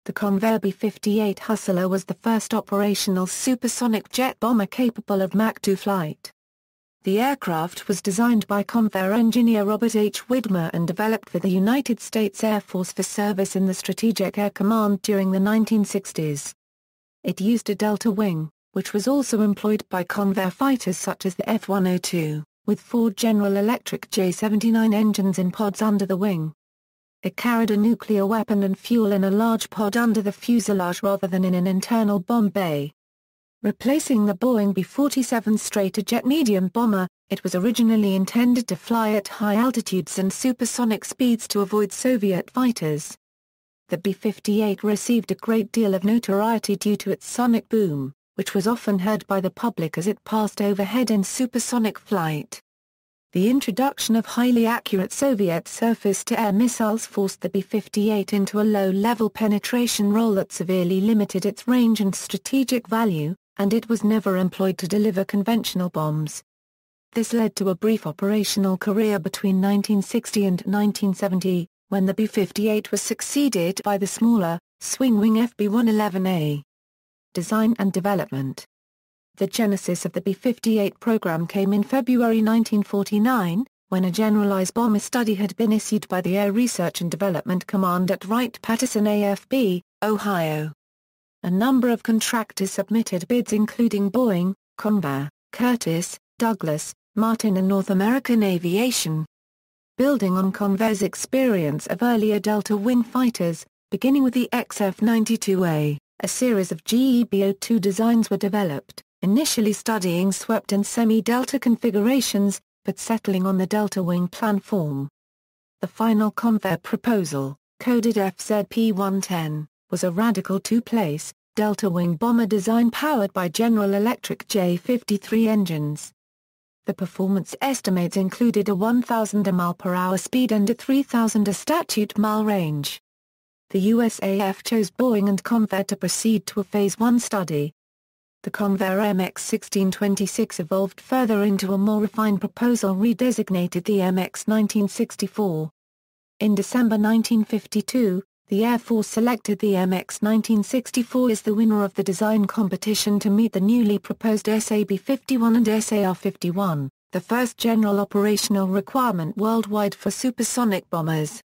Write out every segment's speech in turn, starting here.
The Convair B-58 Hustler was the first operational supersonic jet bomber capable of Mach 2 flight. The aircraft was designed by Convair engineer Robert H. Widmer and developed for the United States Air Force for service in the Strategic Air Command during the 1960s. It used a delta wing, which was also employed by Convair fighters such as the F-102, with 4 General Electric J79 engines in pods under the wing. It carried a nuclear weapon and fuel in a large pod under the fuselage rather than in an internal bomb bay. Replacing the Boeing B-47 Stratojet medium bomber, it was originally intended to fly at high altitudes and supersonic speeds to avoid Soviet fighters. The B-58 received a great deal of notoriety due to its sonic boom, which was often heard by the public as it passed overhead in supersonic flight. The introduction of highly accurate Soviet surface-to-air missiles forced the B-58 into a low-level penetration role that severely limited its range and strategic value, and it was never employed to deliver conventional bombs. This led to a brief operational career between 1960 and 1970, when the B-58 was succeeded by the smaller, swing-wing FB-111A. Design and development. The genesis of the B-58 program came in February 1949, when a generalized bomber study had been issued by the Air Research and Development Command at Wright-Patterson AFB, Ohio. A number of contractors submitted bids including Boeing, Convair, Curtiss, Douglas, Martin and North American Aviation. Building on Convair's experience of earlier delta wing fighters, beginning with the XF-92A, a series of GE-B-02 designs were developed, initially studying swept and semi-delta configurations, but settling on the delta wing plan form. The final Convair proposal, coded FZP-110, was a radical two-place, delta wing bomber design powered by General Electric J53 engines. The performance estimates included a 1,000 mph speed and a 3,000 statute mile range. The USAF chose Boeing and Convair to proceed to a Phase 1 study. The Convair MX-1626 evolved further into a more refined proposal redesignated the MX-1964. In December 1952, the Air Force selected the MX-1964 as the winner of the design competition to meet the newly proposed SAB-51 and SAR-51, the first general operational requirement worldwide for supersonic bombers.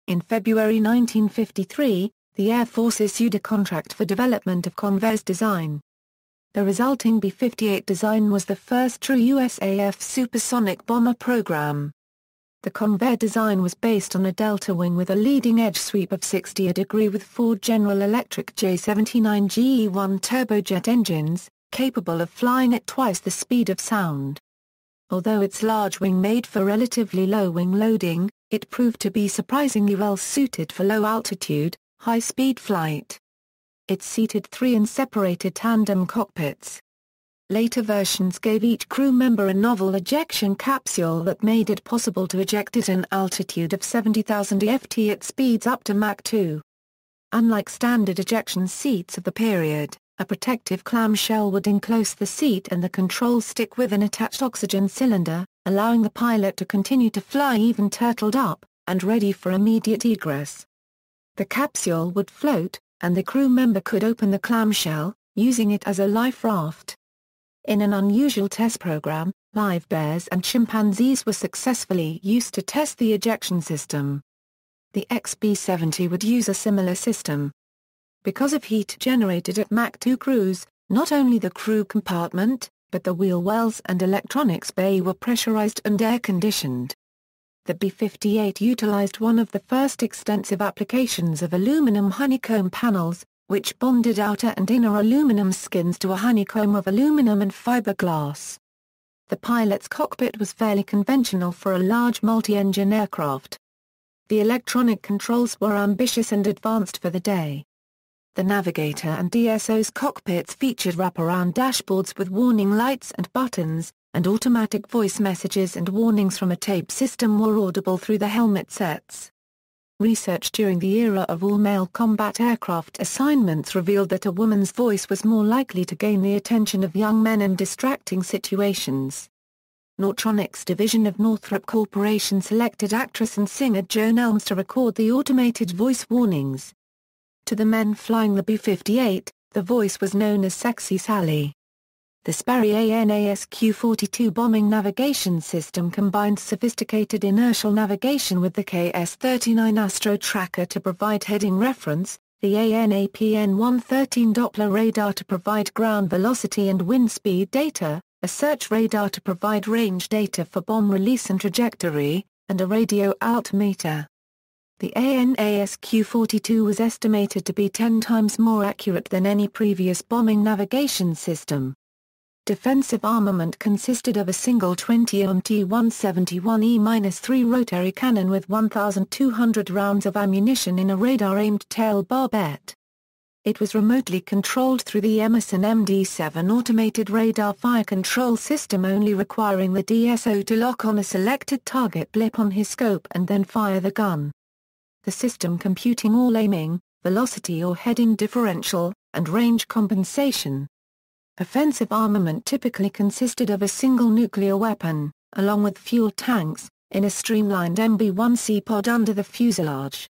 In February 1953, the Air Force issued a contract for development of Convair's design. The resulting B-58 design was the first true USAF supersonic bomber program. The Convair design was based on a delta wing with a leading edge sweep of 60 degree with 4 General Electric J79 GE1 turbojet engines, capable of flying at twice the speed of sound. Although its large wing made for relatively low wing loading, it proved to be surprisingly well suited for low-altitude, high-speed flight. It seated 3 in separated tandem cockpits. Later versions gave each crew member a novel ejection capsule that made it possible to eject at an altitude of 70,000 ft at speeds up to Mach 2. Unlike standard ejection seats of the period, a protective clamshell would enclose the seat and the control stick with an attached oxygen cylinder, allowing the pilot to continue to fly even turtled up, and ready for immediate egress. The capsule would float, and the crew member could open the clamshell, using it as a life raft. In an unusual test program, live bears and chimpanzees were successfully used to test the ejection system. The XB-70 would use a similar system. Because of heat generated at Mach 2 cruise, not only the crew compartment, but the wheel wells and electronics bay were pressurized and air-conditioned. The B-58 utilized one of the first extensive applications of aluminum honeycomb panels, which bonded outer and inner aluminum skins to a honeycomb of aluminum and fiberglass. The pilot's cockpit was fairly conventional for a large multi-engine aircraft. The electronic controls were ambitious and advanced for the day. The navigator and DSO's cockpits featured wraparound dashboards with warning lights and buttons, and automatic voice messages and warnings from a tape system were audible through the helmet sets. Research during the era of all-male combat aircraft assignments revealed that a woman's voice was more likely to gain the attention of young men in distracting situations. Nortronics division of Northrop Corporation selected actress and singer Joan Elms to record the automated voice warnings. To the men flying the B-58, the voice was known as Sexy Sally. The Sperry ANASQ-42 bombing navigation system combined sophisticated inertial navigation with the KS-39 Astro tracker to provide heading reference, the ANAPN-113 Doppler radar to provide ground velocity and wind speed data, a search radar to provide range data for bomb release and trajectory, and a radio altimeter. The ANASQ-42 was estimated to be 10 times more accurate than any previous bombing navigation system. Defensive armament consisted of a single 20 T-171E-3 rotary cannon with 1,200 rounds of ammunition in a radar-aimed tail barbette. It was remotely controlled through the Emerson MD-7 automated radar fire control system, only requiring the DSO to lock on a selected target blip on his scope and then fire the gun. The system computing all aiming, velocity or heading differential, and range compensation. Offensive armament typically consisted of a single nuclear weapon, along with fuel tanks, in a streamlined MB-1C pod under the fuselage.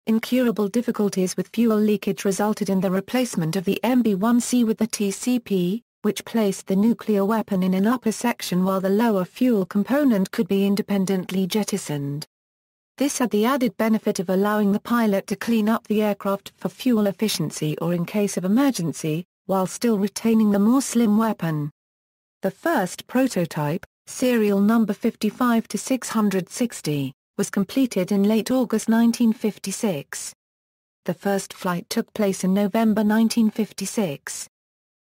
Incurable difficulties with fuel leakage resulted in the replacement of the MB-1C with the TCP, which placed the nuclear weapon in an upper section while the lower fuel component could be independently jettisoned. This had the added benefit of allowing the pilot to clean up the aircraft for fuel efficiency or in case of emergency, while still retaining the more slim weapon. The first prototype, serial number 55-660, was completed in late August 1956. The first flight took place in November 1956.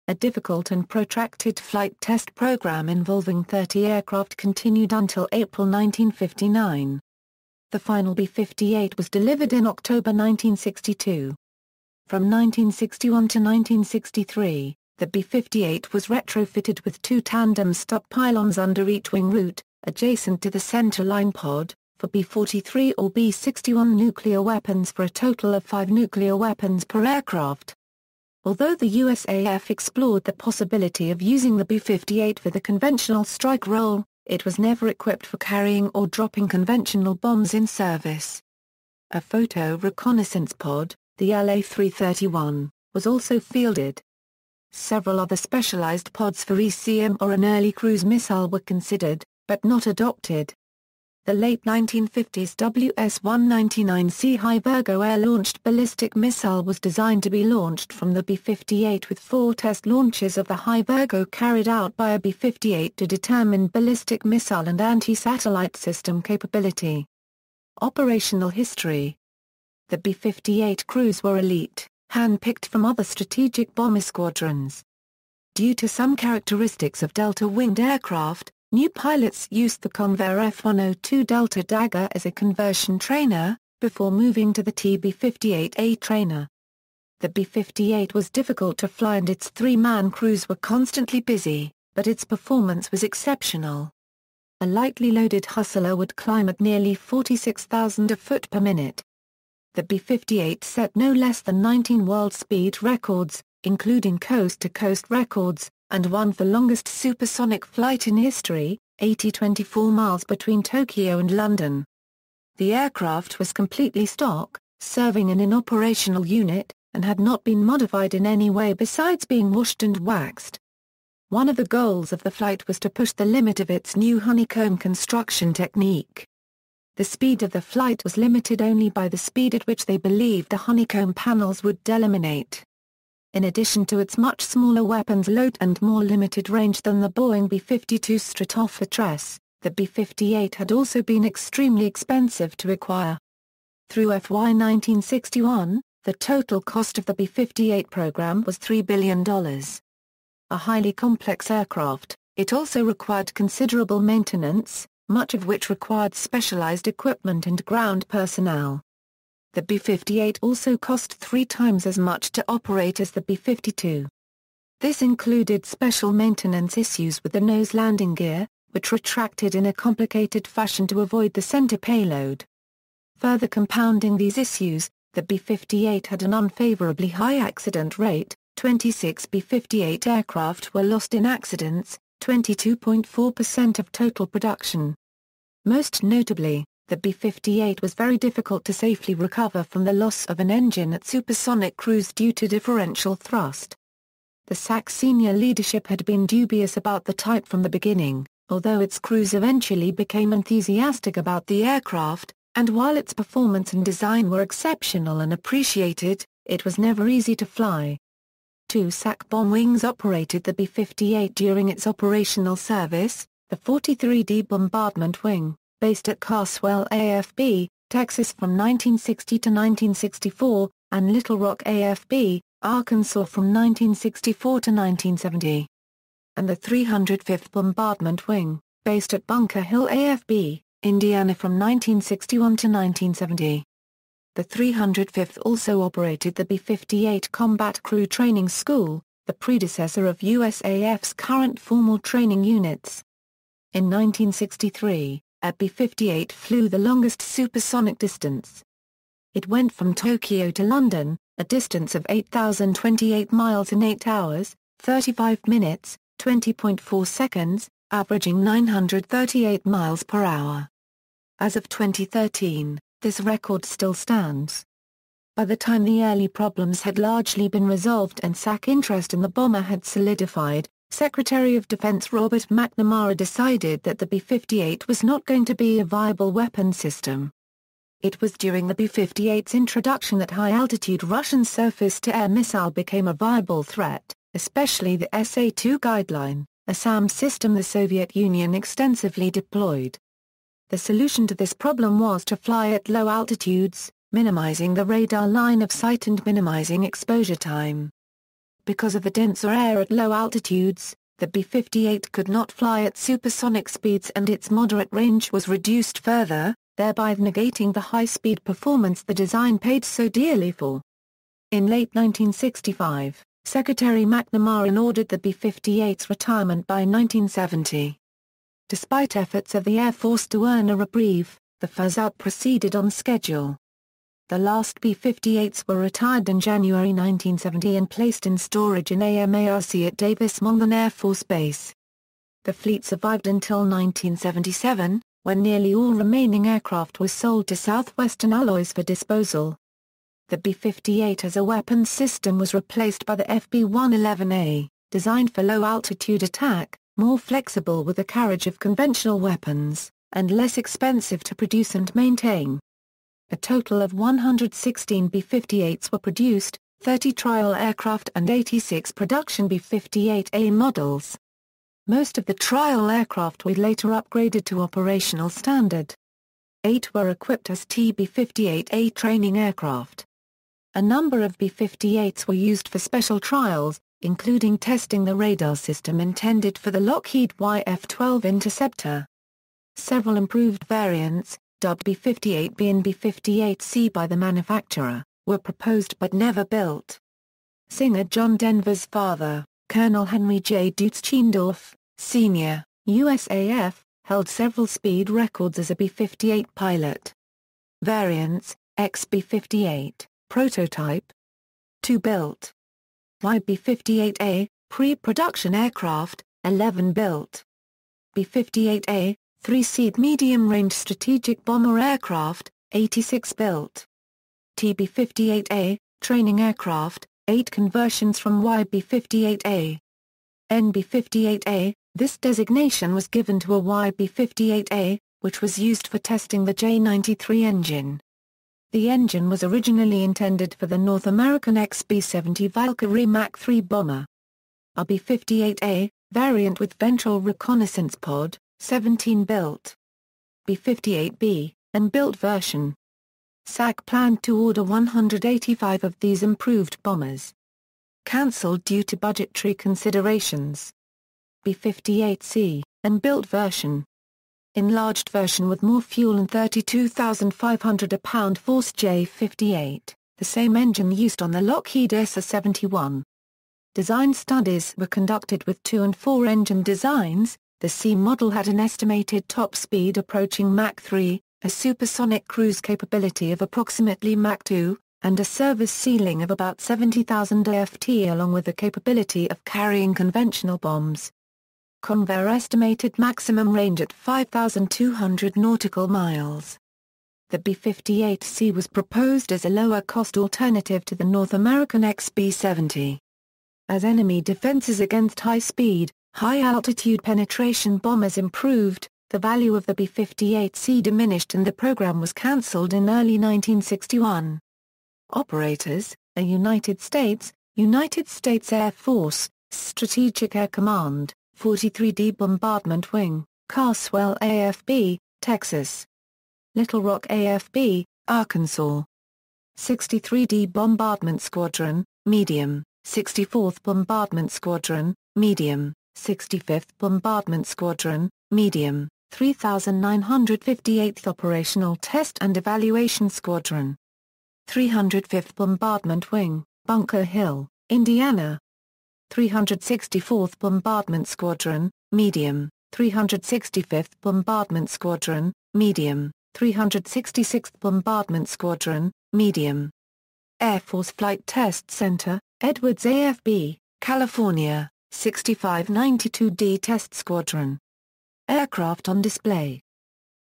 A difficult and protracted flight test program involving 30 aircraft continued until April 1959. The final B-58 was delivered in October 1962. From 1961 to 1963, the B-58 was retrofitted with 2 tandem stub pylons under each wing root, adjacent to the centerline pod, for B-43 or B-61 nuclear weapons for a total of 5 nuclear weapons per aircraft. Although the USAF explored the possibility of using the B-58 for the conventional strike role, it was never equipped for carrying or dropping conventional bombs in service. A photo reconnaissance pod, the LA-331, was also fielded. Several other specialized pods for ECM or an early cruise missile were considered, but not adopted. The late 1950s WS-199C High Virgo air-launched ballistic missile was designed to be launched from the B-58 with 4 test launches of the High Virgo carried out by a B-58 to determine ballistic missile and anti-satellite system capability. Operational history. The B-58 crews were elite, hand-picked from other strategic bomber squadrons. Due to some characteristics of delta-winged aircraft, new pilots used the Convair F-102 Delta Dagger as a conversion trainer, before moving to the TB-58A trainer. The B-58 was difficult to fly and its 3-man crews were constantly busy, but its performance was exceptional. A lightly loaded Hustler would climb at nearly 46,000 foot per minute. The B-58 set no less than 19 world speed records, including coast-to-coast records, and one for longest supersonic flight in history, 24 miles between Tokyo and London. The aircraft was completely stock, serving in an operational unit, and had not been modified in any way besides being washed and waxed. One of the goals of the flight was to push the limit of its new honeycomb construction technique. The speed of the flight was limited only by the speed at which they believed the honeycomb panels would delaminate. In addition to its much smaller weapons load and more limited range than the Boeing B-52 Stratojet, the B-58 had also been extremely expensive to acquire. Through FY 1961, the total cost of the B-58 program was $3 billion. A highly complex aircraft, it also required considerable maintenance, much of which required specialized equipment and ground personnel. The B-58 also cost 3 times as much to operate as the B-52. This included special maintenance issues with the nose landing gear, which retracted in a complicated fashion to avoid the center payload. Further compounding these issues, the B-58 had an unfavorably high accident rate. 26 B-58 aircraft were lost in accidents, 22.4% of total production. Most notably, the B-58 was very difficult to safely recover from the loss of an engine at supersonic cruise due to differential thrust. The SAC senior leadership had been dubious about the type from the beginning, although its crews eventually became enthusiastic about the aircraft, and while its performance and design were exceptional and appreciated, it was never easy to fly. 2 SAC bomb wings operated the B-58 during its operational service, the 43D Bombardment Wing, based at Carswell AFB, Texas from 1960 to 1964, and Little Rock AFB, Arkansas from 1964 to 1970. And the 305th Bombardment Wing, based at Bunker Hill AFB, Indiana from 1961 to 1970. The 305th also operated the B-58 Combat Crew Training School, the predecessor of USAF's current formal training units. In 1963, a B-58 flew the longest supersonic distance. It went from Tokyo to London, a distance of 8,028 miles in 8 hours, 35 minutes, 20.4 seconds, averaging 938 miles per hour. As of 2013, this record still stands. By the time the early problems had largely been resolved and SAC interest in the bomber had solidified, Secretary of Defense Robert McNamara decided that the B-58 was not going to be a viable weapon system. It was during the B-58's introduction that high-altitude Russian surface-to-air missile became a viable threat, especially the SA-2 guideline, a SAM system the Soviet Union extensively deployed. The solution to this problem was to fly at low altitudes, minimizing the radar line of sight and minimizing exposure time. Because of the denser air at low altitudes, the B-58 could not fly at supersonic speeds and its moderate range was reduced further, thereby negating the high-speed performance the design paid so dearly for. In late 1965, Secretary McNamara ordered the B-58's retirement by 1970. Despite efforts of the Air Force to earn a reprieve, the phase-out proceeded on schedule. The last B-58s were retired in January 1970 and placed in storage in AMARC at Davis-Monthan Air Force Base. The fleet survived until 1977, when nearly all remaining aircraft were sold to Southwestern Alloys for disposal. The B-58 as a weapons system was replaced by the FB-111A, designed for low-altitude attack, more flexible with the carriage of conventional weapons, and less expensive to produce and maintain. A total of 116 B-58s were produced, 30 trial aircraft and 86 production B-58A models. Most of the trial aircraft were later upgraded to operational standard. 8 were equipped as B-58A training aircraft. A number of B-58s were used for special trials, including testing the radar system intended for the Lockheed YF-12 Interceptor. Several improved variants, dubbed B-58B and B-58C by the manufacturer, were proposed but never built. Singer John Denver's father, Colonel Henry J. Dutz Cheendorf, Sr., USAF, held several speed records as a B-58 pilot. Variants: XB-58, prototype. 2 built. YB-58A, pre-production aircraft, 11 built. B-58A, 3-seat medium-range strategic bomber aircraft, 86 built. TB-58A, training aircraft, 8 conversions from YB-58A. NB-58A, this designation was given to a YB-58A, which was used for testing the J93 engine. The engine was originally intended for the North American XB-70 Valkyrie Mach 3 bomber. A B-58A, variant with ventral reconnaissance pod, 17 built. B-58B, unbuilt version. SAC planned to order 185 of these improved bombers. Cancelled due to budgetary considerations. B-58C, unbuilt version. Enlarged version with more fuel and 32,500 a pound force J-58, the same engine used on the Lockheed SA-71. Design studies were conducted with 2 and 4 engine designs. The C model had an estimated top speed approaching Mach 3, a supersonic cruise capability of approximately Mach 2, and a service ceiling of about 70,000 aft along with the capability of carrying conventional bombs. Convair estimated maximum range at 5,200 nautical miles. the B-58C was proposed as a lower-cost alternative to the North American XB-70. As enemy defenses against high-speed, high-altitude penetration bombers improved, the value of the B-58C diminished and the program was cancelled in early 1961. Operators: a United States Air Force, Strategic Air Command, 43D Bombardment Wing, Carswell AFB, Texas. Little Rock AFB, Arkansas. 63D Bombardment Squadron, Medium, 64th Bombardment Squadron, Medium, 65th Bombardment Squadron, Medium, 3958th Operational Test and Evaluation Squadron. 305th Bombardment Wing, Bunker Hill, Indiana. 364th Bombardment Squadron, Medium, 365th Bombardment Squadron, Medium, 366th Bombardment Squadron, Medium. Air Force Flight Test Center, Edwards AFB, California, 6592D Test Squadron. Aircraft on display.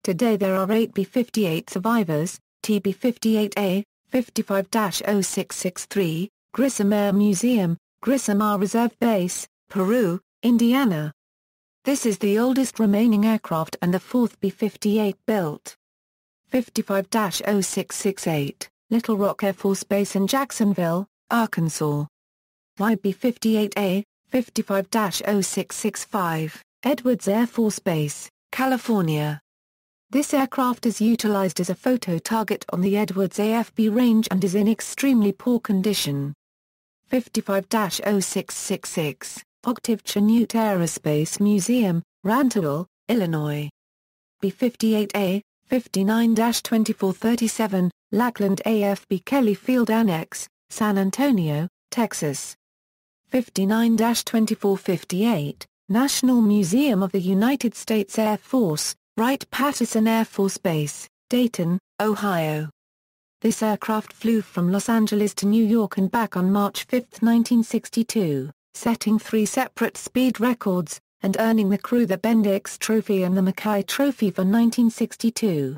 Today there are 8 B-58 survivors, TB-58A, 55-0663, Grissom Air Museum, Grissom Air Reserve Base, Peru, Indiana. This is the oldest remaining aircraft and the fourth B-58 built. 55-0668, Little Rock Air Force Base in Jacksonville, Arkansas. YB-58A, 55-0665, Edwards Air Force Base, California. This aircraft is utilized as a photo target on the Edwards AFB range and is in extremely poor condition. 55-0666, Octave Chanute Aerospace Museum, Rantoul, Illinois. B-58A, 59-2437, Lackland AFB Kelly Field Annex, San Antonio, Texas. 59-2458, National Museum of the United States Air Force, Wright-Patterson Air Force Base, Dayton, Ohio. This aircraft flew from Los Angeles to New York and back on March 5, 1962, setting 3 separate speed records, and earning the crew the Bendix Trophy and the Mackay Trophy for 1962.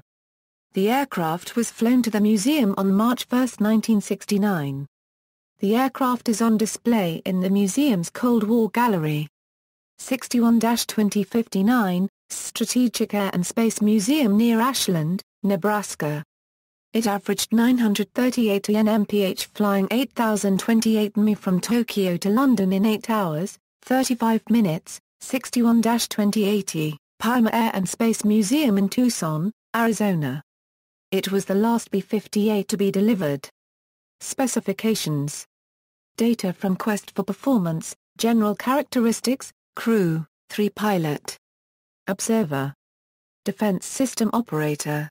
The aircraft was flown to the museum on March 1, 1969. The aircraft is on display in the museum's Cold War Gallery. 61-2059, Strategic Air and Space Museum near Ashland, Nebraska. It averaged 938 mph flying 8,028 mi from Tokyo to London in 8 hours, 35 minutes. 61-2080, Palmer Air and Space Museum in Tucson, Arizona. It was the last B-58 to be delivered. Specifications. Data from Quest for Performance, General Characteristics, Crew, 3 Pilot. Observer. Defense System Operator.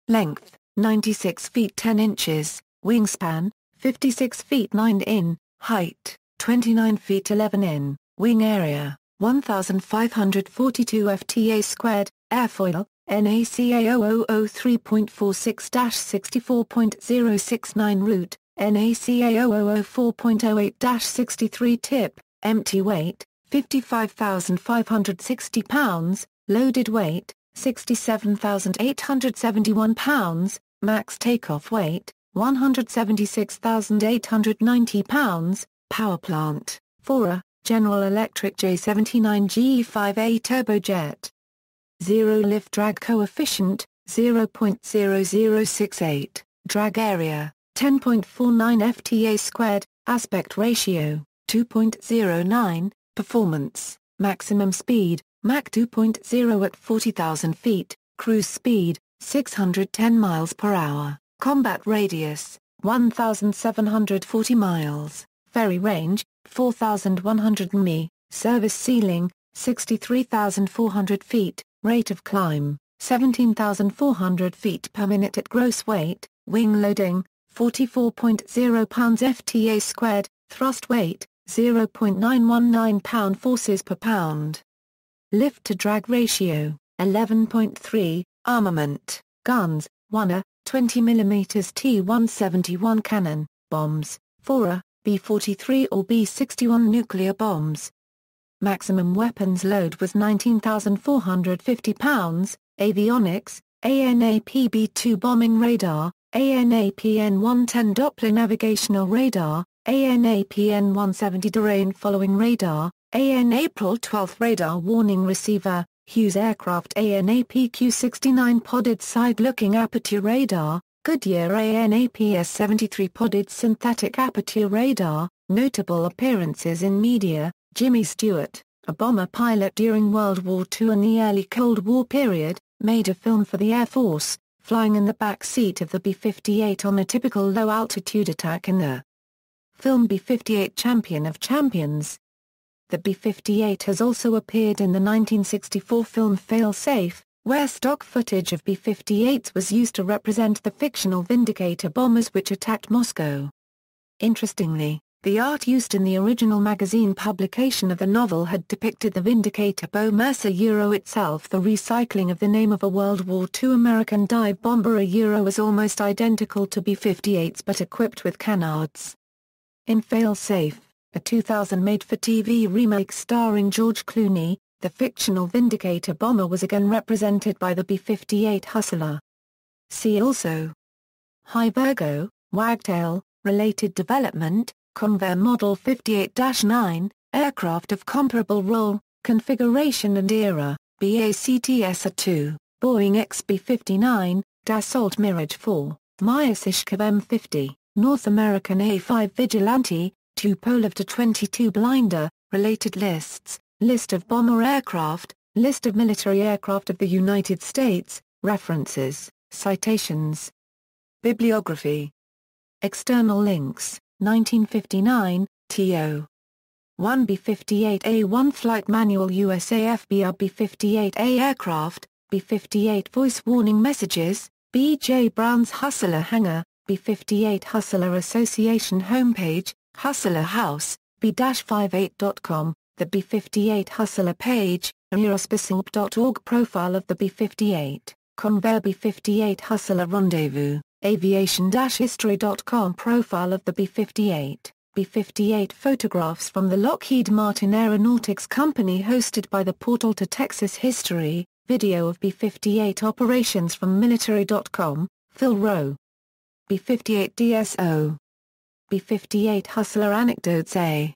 Length, 96 feet 10 inches, wingspan, 56 feet 9 in, height, 29 feet 11 in, wing area, 1,542 FTA squared, airfoil, NACA 0003.46-64.069 root, NACA 0004.08-63 tip, empty weight, 55,560 pounds, loaded weight, 67,871 pounds, max takeoff weight, 176,890 pounds, power plant, 4A, General Electric J79 GE5A turbojet. Zero lift drag coefficient, 0.0068, drag area, 10.49 FTA squared, aspect ratio, 2.09, performance, maximum speed, Mach 2.0 at 40,000 feet, cruise speed, 610 miles per hour, combat radius, 1,740 miles, ferry range, 4,100 mi, service ceiling, 63,400 feet, rate of climb, 17,400 feet per minute at gross weight, wing loading, 44.0 pounds FTA squared, thrust weight, 0.919 pound forces per pound. Lift to drag ratio, 11.3, armament, guns, 1A, 20 mm T-171 cannon, bombs, 4A, B-43 or B-61 nuclear bombs. Maximum weapons load was 19,450 pounds, avionics, ANAP B-2 bombing radar, ANAP N-110 Doppler navigational radar, ANAP N-170 terrain following radar, AN April 12 radar warning receiver, Hughes aircraft ANAP Q-69 podded side-looking aperture radar, Goodyear ANAP S-73 podded synthetic aperture radar. Notable appearances in media: Jimmy Stewart, a bomber pilot during World War II and the early Cold War period, made a film for the Air Force, flying in the back seat of the B-58 on a typical low-altitude attack in the film B-58 Champion of Champions. The B-58 has also appeared in the 1964 film Fail-Safe, where stock footage of B-58s was used to represent the fictional Vindicator bombers which attacked Moscow. Interestingly, the art used in the original magazine publication of the novel had depicted the Vindicator bomber itself. The recycling of the name of a World War II American dive bomber was almost identical to B-58s but equipped with canards. In Fail-Safe, a 2000 made-for-TV remake starring George Clooney, the fictional Vindicator bomber was again represented by the B-58 Hustler. See also: High Virgo, Wagtail, related development, Convair Model 58-9, aircraft of comparable role, configuration and era, BACTS-A2, Boeing XB-59, Dassault Mirage 4, Myasishkov M50, North American A-5 Vigilante, Tupolev Tu-22 Blinder, related lists, list of bomber aircraft, list of military aircraft of the United States, references, citations. Bibliography. External links. 1959, TO. 1 B-58A1 Flight Manual USAF B-58A Aircraft, B-58 Voice Warning Messages, B.J. Brown's Hustler Hangar, B-58 Hustler Association Homepage, Hustler House, B-58.com, the B-58 Hustler page, aerospaceorg.org Profile of the B-58, Convair B-58 Hustler Rendezvous. Aviation-history.com Profile of the B-58, B-58 photographs from the Lockheed Martin Aeronautics Company hosted by the Portal to Texas History, video of B-58 operations from military.com, Phil Rowe. B-58 DSO. B-58 Hustler Anecdotes A.